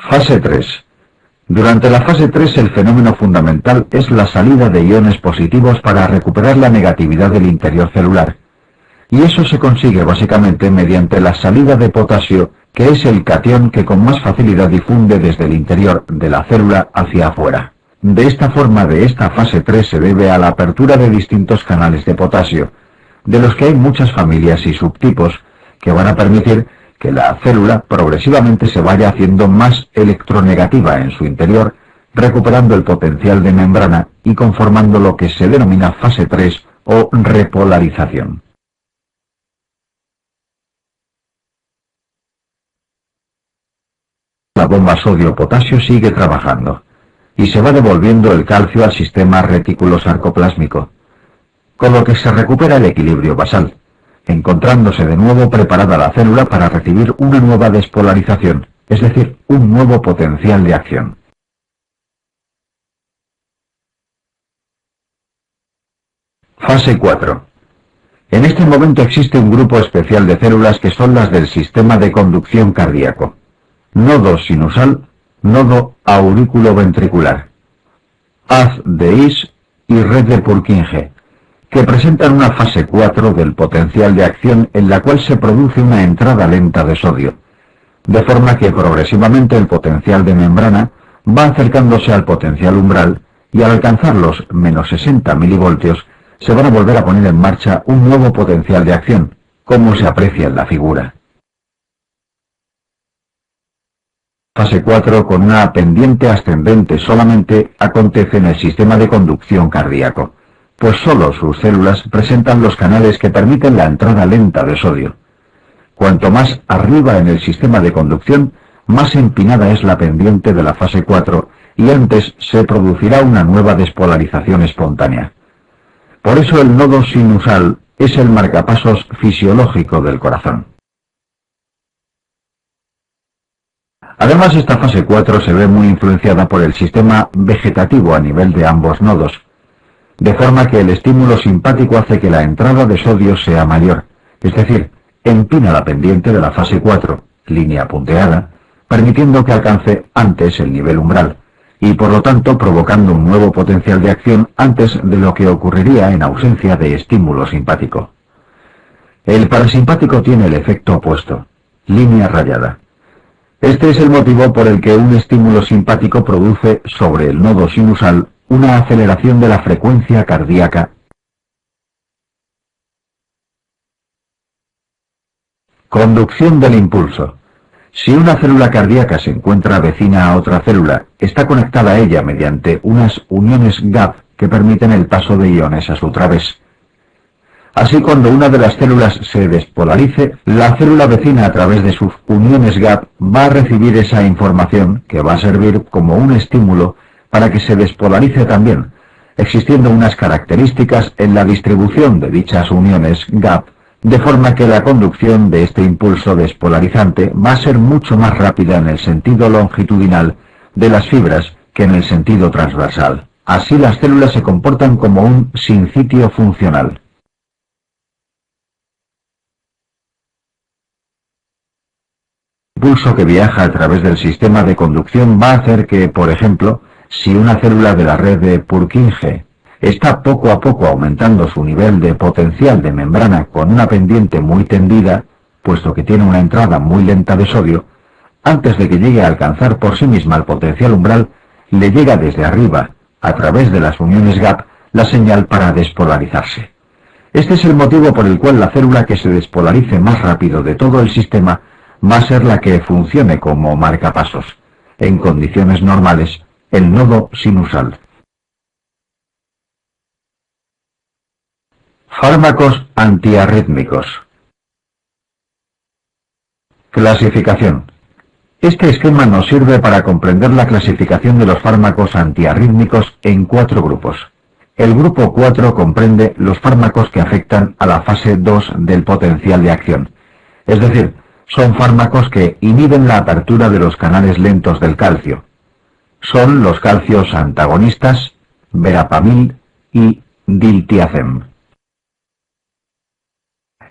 Fase 3. Durante la fase 3 el fenómeno fundamental es la salida de iones positivos para recuperar la negatividad del interior celular. Y eso se consigue básicamente mediante la salida de potasio, que es el catión que con más facilidad difunde desde el interior de la célula hacia afuera. De esta forma, de esta fase 3 se debe a la apertura de distintos canales de potasio, de los que hay muchas familias y subtipos que van a permitir que la célula progresivamente se vaya haciendo más electronegativa en su interior, recuperando el potencial de membrana y conformando lo que se denomina fase 3 o repolarización. La bomba sodio-potasio sigue trabajando y se va devolviendo el calcio al sistema reticulosarcoplásmico, con lo que se recupera el equilibrio basal, encontrándose de nuevo preparada la célula para recibir una nueva despolarización, es decir, un nuevo potencial de acción. Fase 4. En este momento existe un grupo especial de células que son las del sistema de conducción cardíaco. Nodo sinusal, nodo auriculoventricular, haz de Is y red de Purkinje, que presentan una fase 4 del potencial de acción en la cual se produce una entrada lenta de sodio, de forma que progresivamente el potencial de membrana va acercándose al potencial umbral y al alcanzar los menos 60 milivoltios se van a volver a poner en marcha un nuevo potencial de acción, como se aprecia en la figura. Fase 4 con una pendiente ascendente solamente acontece en el sistema de conducción cardíaco, pues solo sus células presentan los canales que permiten la entrada lenta de sodio. Cuanto más arriba en el sistema de conducción, más empinada es la pendiente de la fase 4 y antes se producirá una nueva despolarización espontánea. Por eso el nodo sinusal es el marcapasos fisiológico del corazón. Además, esta fase 4 se ve muy influenciada por el sistema vegetativo a nivel de ambos nodos, de forma que el estímulo simpático hace que la entrada de sodio sea mayor, es decir, empina la pendiente de la fase 4, línea punteada, permitiendo que alcance antes el nivel umbral, y por lo tanto provocando un nuevo potencial de acción antes de lo que ocurriría en ausencia de estímulo simpático. El parasimpático tiene el efecto opuesto, línea rayada. Este es el motivo por el que un estímulo simpático produce sobre el nodo sinusal una aceleración de la frecuencia cardíaca. Conducción del impulso. Si una célula cardíaca se encuentra vecina a otra célula, está conectada a ella mediante unas uniones gap que permiten el paso de iones a su través. Así, cuando una de las células se despolarice, la célula vecina a través de sus uniones gap va a recibir esa información que va a servir como un estímulo para que se despolarice también, existiendo unas características en la distribución de dichas uniones gap, de forma que la conducción de este impulso despolarizante va a ser mucho más rápida en el sentido longitudinal de las fibras que en el sentido transversal. Así las células se comportan como un sincitio funcional. El impulso que viaja a través del sistema de conducción va a hacer que, por ejemplo, si una célula de la red de Purkinje está poco a poco aumentando su nivel de potencial de membrana con una pendiente muy tendida, puesto que tiene una entrada muy lenta de sodio, antes de que llegue a alcanzar por sí misma el potencial umbral, le llega desde arriba, a través de las uniones gap, la señal para despolarizarse. Este es el motivo por el cual la célula que se despolarice más rápido de todo el sistema va a ser la que funcione como marcapasos, en condiciones normales, el nodo sinusal. Fármacos antiarrítmicos. Clasificación. Este esquema nos sirve para comprender la clasificación de los fármacos antiarrítmicos en 4 grupos. El grupo 4 comprende los fármacos que afectan a la fase 2 del potencial de acción, es decir, son fármacos que inhiben la apertura de los canales lentos del calcio. Son los calcios antagonistas, verapamil y diltiazem.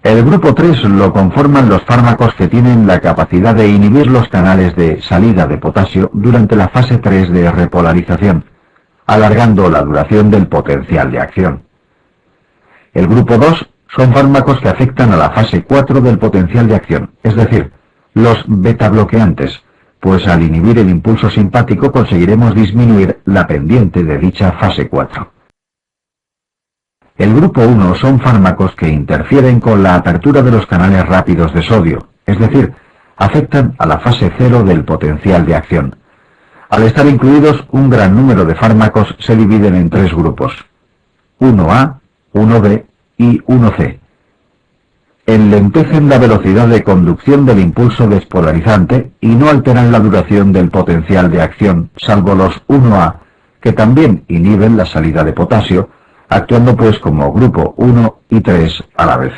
El grupo 3 lo conforman los fármacos que tienen la capacidad de inhibir los canales de salida de potasio durante la fase 3 de repolarización, alargando la duración del potencial de acción. El grupo 2 son fármacos que afectan a la fase 4 del potencial de acción, es decir, los beta-bloqueantes, pues al inhibir el impulso simpático conseguiremos disminuir la pendiente de dicha fase 4. El grupo 1 son fármacos que interfieren con la apertura de los canales rápidos de sodio, es decir, afectan a la fase 0 del potencial de acción. Al estar incluidos, un gran número de fármacos se dividen en 3 grupos: 1A, 1B y 1C. Enlentecen la velocidad de conducción del impulso despolarizante y no alteran la duración del potencial de acción, salvo los 1A, que también inhiben la salida de potasio, actuando pues como grupo 1 y 3 a la vez.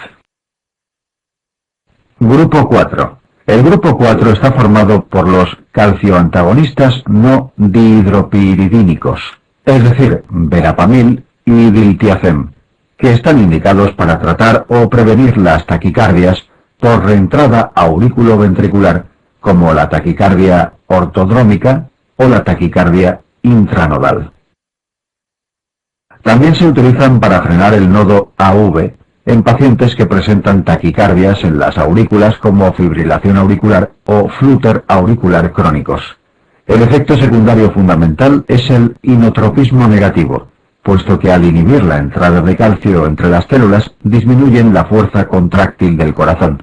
Grupo 4. El grupo 4 está formado por los calcioantagonistas no dihidropiridínicos, es decir, verapamil y diltiazem, que están indicados para tratar o prevenir las taquicardias por reentrada auriculoventricular, como la taquicardia ortodrómica o la taquicardia intranodal. También se utilizan para frenar el nodo AV en pacientes que presentan taquicardias en las aurículas como fibrilación auricular o flúter auricular crónicos. El efecto secundario fundamental es el inotropismo negativo, puesto que al inhibir la entrada de calcio entre las células disminuyen la fuerza contráctil del corazón.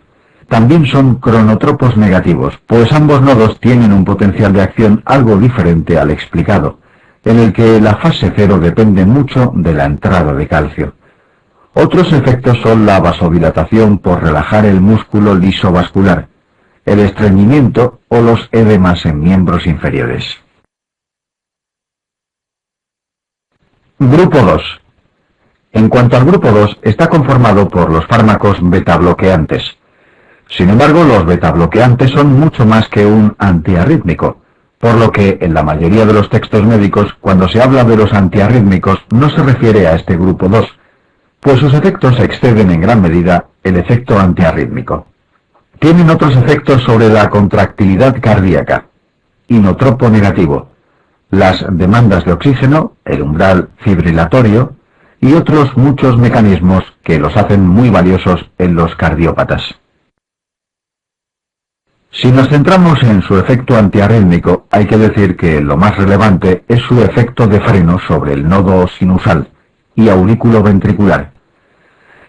También son cronotropos negativos, pues ambos nodos tienen un potencial de acción algo diferente al explicado, en el que la fase 0 depende mucho de la entrada de calcio. Otros efectos son la vasodilatación por relajar el músculo lisovascular, el estreñimiento o los edemas en miembros inferiores. Grupo 2. En cuanto al grupo 2, está conformado por los fármacos beta-bloqueantes. Sin embargo, los beta-bloqueantes son mucho más que un antiarrítmico, por lo que en la mayoría de los textos médicos, cuando se habla de los antiarrítmicos, no se refiere a este grupo 2, pues sus efectos exceden en gran medida el efecto antiarrítmico. Tienen otros efectos sobre la contractilidad cardíaca, inotropo negativo, las demandas de oxígeno, el umbral fibrilatorio y otros muchos mecanismos que los hacen muy valiosos en los cardiópatas. Si nos centramos en su efecto antiarrítmico, hay que decir que lo más relevante es su efecto de freno sobre el nodo sinusal y auriculoventricular,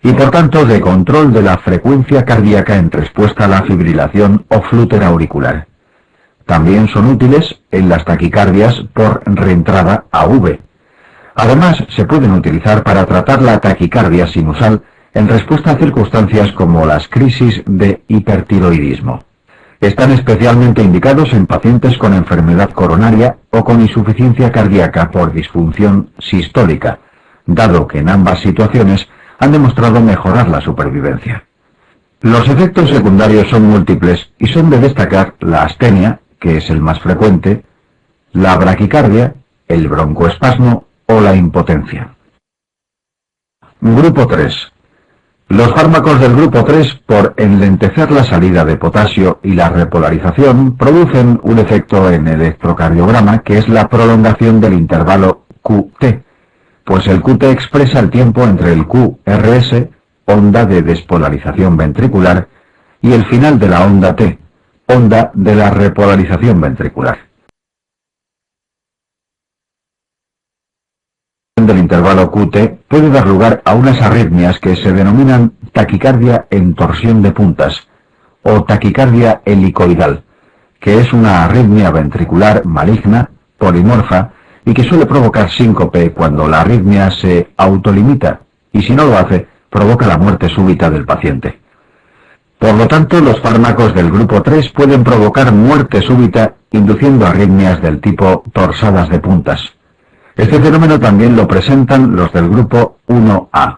y por tanto de control de la frecuencia cardíaca en respuesta a la fibrilación o flúter auricular. También son útiles en las taquicardias por reentrada AV. Además, se pueden utilizar para tratar la taquicardia sinusal en respuesta a circunstancias como las crisis de hipertiroidismo. Están especialmente indicados en pacientes con enfermedad coronaria o con insuficiencia cardíaca por disfunción sistólica, dado que en ambas situaciones han demostrado mejorar la supervivencia. Los efectos secundarios son múltiples y son de destacar la astenia, que es el más frecuente, la braquicardia, el broncoespasmo o la impotencia. Grupo 3. Los fármacos del grupo 3, por enlentecer la salida de potasio y la repolarización, producen un efecto en electrocardiograma que es la prolongación del intervalo QT, pues el QT expresa el tiempo entre el QRS, onda de despolarización ventricular, y el final de la onda T, onda de la repolarización ventricular. Del intervalo QT puede dar lugar a unas arritmias que se denominan taquicardia en torsión de puntas o taquicardia helicoidal, que es una arritmia ventricular maligna, polimorfa y que suele provocar síncope cuando la arritmia se autolimita y si no lo hace, provoca la muerte súbita del paciente. Por lo tanto, los fármacos del grupo 3 pueden provocar muerte súbita induciendo arritmias del tipo torsadas de puntas. Este fenómeno también lo presentan los del grupo 1A.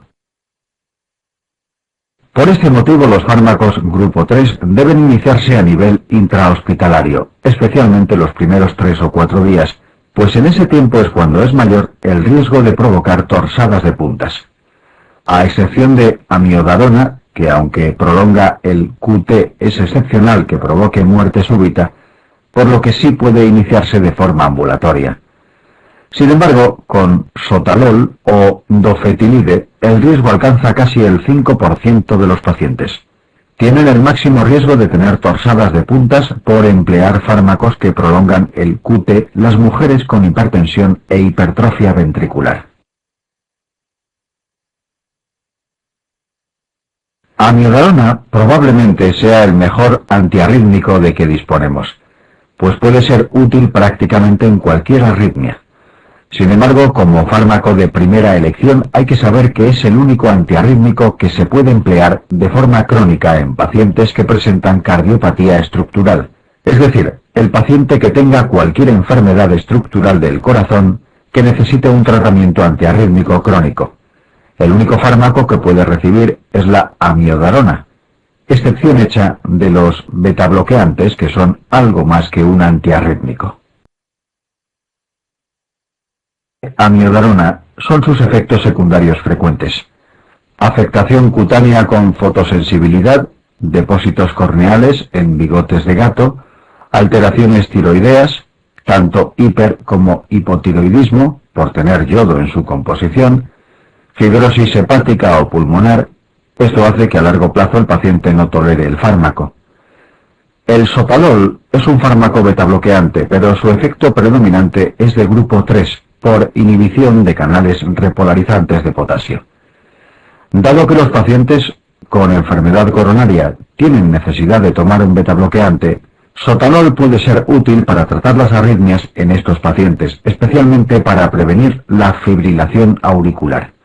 Por este motivo, los fármacos grupo 3 deben iniciarse a nivel intrahospitalario, especialmente los primeros 3 o 4 días, pues en ese tiempo es cuando es mayor el riesgo de provocar torsadas de puntas. A excepción de amiodarona, que aunque prolonga el QT es excepcional que provoque muerte súbita, por lo que sí puede iniciarse de forma ambulatoria. Sin embargo, con sotalol o dofetilide, el riesgo alcanza casi el 5% de los pacientes. Tienen el máximo riesgo de tener torsadas de puntas por emplear fármacos que prolongan el QT las mujeres con hipertensión e hipertrofia ventricular. Amiodarona probablemente sea el mejor antiarrítmico de que disponemos, pues puede ser útil prácticamente en cualquier arritmia. Sin embargo, como fármaco de primera elección hay que saber que es el único antiarrítmico que se puede emplear de forma crónica en pacientes que presentan cardiopatía estructural, es decir, el paciente que tenga cualquier enfermedad estructural del corazón que necesite un tratamiento antiarrítmico crónico. El único fármaco que puede recibir es la amiodarona, excepción hecha de los betabloqueantes que son algo más que un antiarrítmico. Amiodarona son sus efectos secundarios frecuentes: afectación cutánea con fotosensibilidad, depósitos corneales en bigotes de gato, alteraciones tiroideas, tanto hiper como hipotiroidismo, por tener yodo en su composición, fibrosis hepática o pulmonar. Esto hace que a largo plazo el paciente no tolere el fármaco. El sotalol es un fármaco betabloqueante, pero su efecto predominante es de grupo 3, por inhibición de canales repolarizantes de potasio. Dado que los pacientes con enfermedad coronaria tienen necesidad de tomar un betabloqueante, sotalol puede ser útil para tratar las arritmias en estos pacientes, especialmente para prevenir la fibrilación auricular.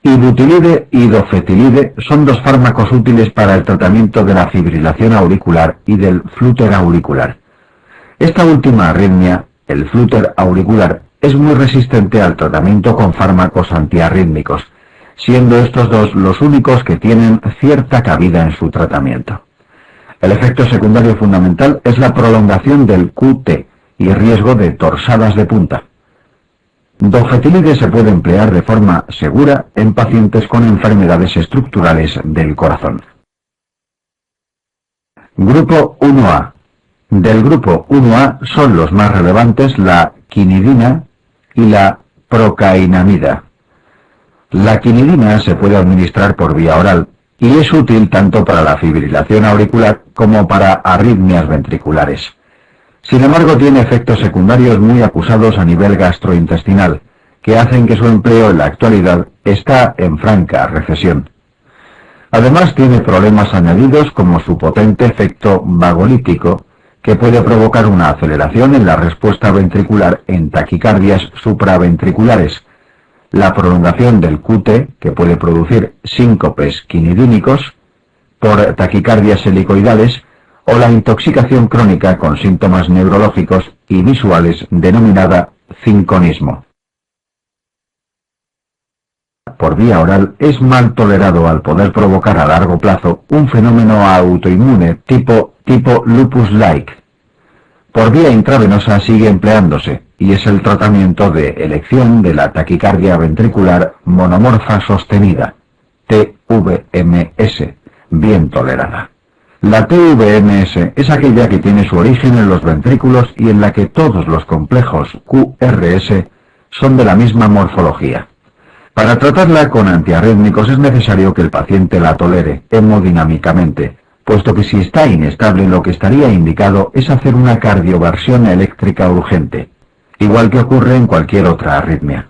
Ibutilide y dofetilide son dos fármacos útiles para el tratamiento de la fibrilación auricular y del flúter auricular. Esta última arritmia, el flúter auricular, es muy resistente al tratamiento con fármacos antiarrítmicos, siendo estos dos los únicos que tienen cierta cabida en su tratamiento. El efecto secundario fundamental es la prolongación del QT y riesgo de torsadas de punta. Dofetilide se puede emplear de forma segura en pacientes con enfermedades estructurales del corazón. Grupo 1A. Del grupo 1A son los más relevantes la quinidina y la procainamida. La quinidina se puede administrar por vía oral y es útil tanto para la fibrilación auricular como para arritmias ventriculares. Sin embargo, tiene efectos secundarios muy acusados a nivel gastrointestinal, que hacen que su empleo en la actualidad está en franca recesión. Además, tiene problemas añadidos como su potente efecto vagolítico, que puede provocar una aceleración en la respuesta ventricular en taquicardias supraventriculares, la prolongación del QT, que puede producir síncopes quinidínicos por taquicardias helicoidales, o la intoxicación crónica con síntomas neurológicos y visuales denominada cinconismo. Por vía oral es mal tolerado al poder provocar a largo plazo un fenómeno autoinmune tipo lupus-like. Por vía intravenosa sigue empleándose y es el tratamiento de elección de la taquicardia ventricular monomorfa sostenida, TVMS, bien tolerada. La TVMS es aquella que tiene su origen en los ventrículos y en la que todos los complejos QRS son de la misma morfología. Para tratarla con antiarrítmicos es necesario que el paciente la tolere hemodinámicamente, puesto que si está inestable lo que estaría indicado es hacer una cardioversión eléctrica urgente, igual que ocurre en cualquier otra arritmia.